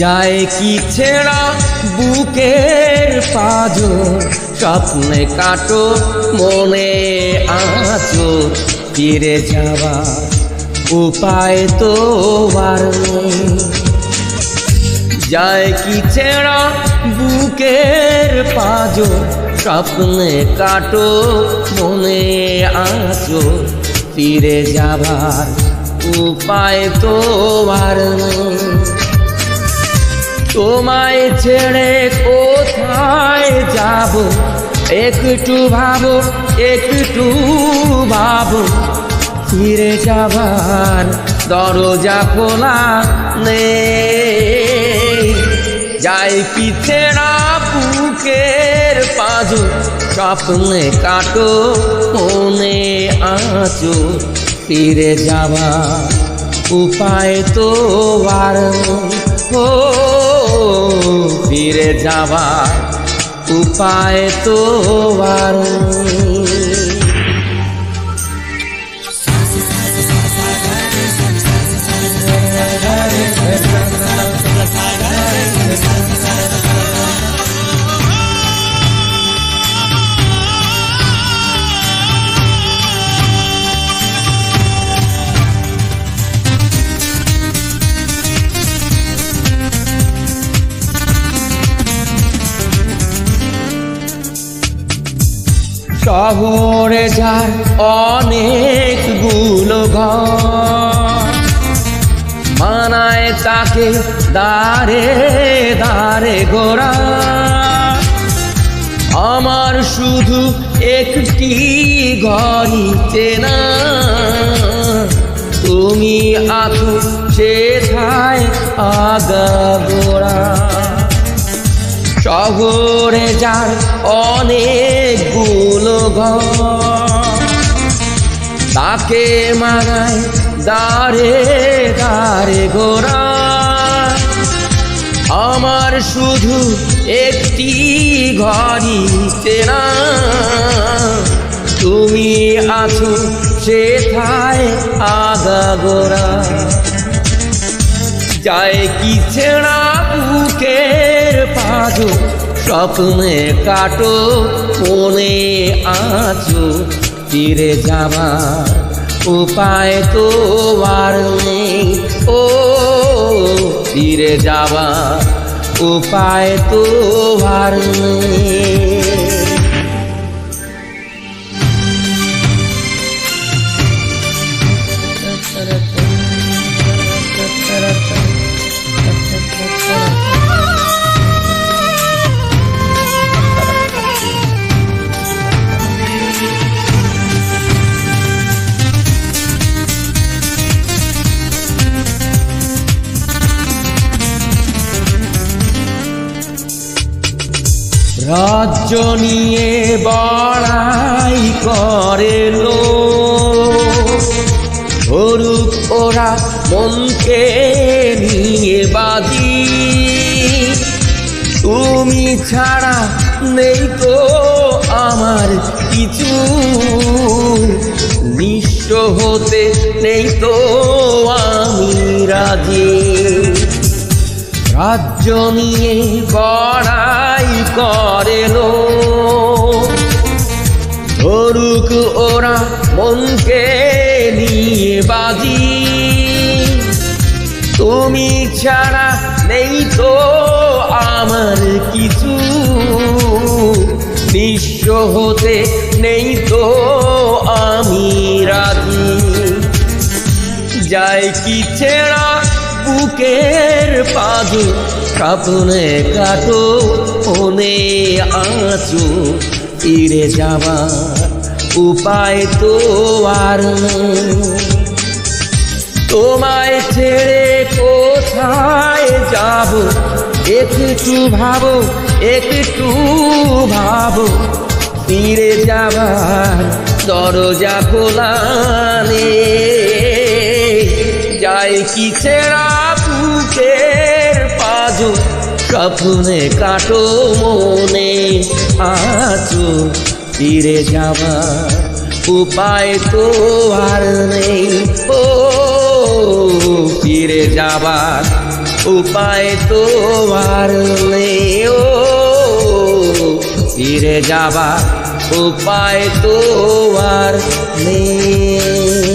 যায় কি ছেঁড়া বুকের পাঁজর, স্বপ্নে কাটো মনে আছো, ফিরে যাবার উপায় তো আর নেই। যায় কি ছেঁড়া বুকের পাঁজর, স্বপ্নে কাটো মনে আছো, ফিরে যাবার উপায় তো আর নেই। তোমায় ছেড়ে কোথায় যাব, একটু ভাবো, একটু ভাবো, ফিরে যাবার দরজা খোলা নেই। যায় কি ছেঁড়া বুকের পাঁজর, স্বপ্নে কাটো মনে আছো, ফিরে যাবার উপায় তো আর ও ফিরে যাবার উপায় তো আর শহরে যার অনেকগুলো ঘর, মানায় তাকে দাঁড়ে দাঁড়ে গোড়া। আমার শুধু একটি ঘরই চেনা, তুমি আছো সেথায় আগাগোড়া। শহরে যার অনেকগুলো ঘর, তাকে মানায় দাঁড়ে দাঁড়ে গোড়া। আমার শুধু একটি ঘরই চেনা, তুমি আছো সেথায় আগাগোড়া। যায় কি ছেঁড়া বুকের পাঁজর, স্বপ্নে কাটো মনে আছো, ফিরে যাবার উপায় তো আর নেই। ও ফিরে যাবার উপায় তো আর নেই। রাজ্য নিয়ে বড়াই করে লোক, ধরুক ওরা মনকে নিয়ে বাজি। তুমি ছাড়া নেই তো আমার কিছু, নিঃস্ব হতে নেই তো আমি রাজি। রাজ্য নিয়ে বড়াই করে লোক, ধরুক ওরা মনকে নিয়ে বাজি। তুমি ছাড়া নেই তো আমার কিছু, নিঃস্ব হতে নেই তো আমি রাজি। যায় কি ছেঁড়া বুকের পাঁজর, স্বপ্নে কাটো মনে আছো, ফিরে যাবার উপায় তো আর নেই। তোমায় ছেড়ে কোথায় যাব, একটু ভাবো, একটু ভাবো, ফিরে যাবার দরজা খোলা নেই। যায় কি ছেঁড়া বুকের পাঁজর, স্বপ্নে কাটো মনে আছো, ফিরে যাবার উপায় তো আর নেই। ও ফিরে যাবার উপায় তো আর নেই, ও ফিরে যাবার উপায় তো আর নেই।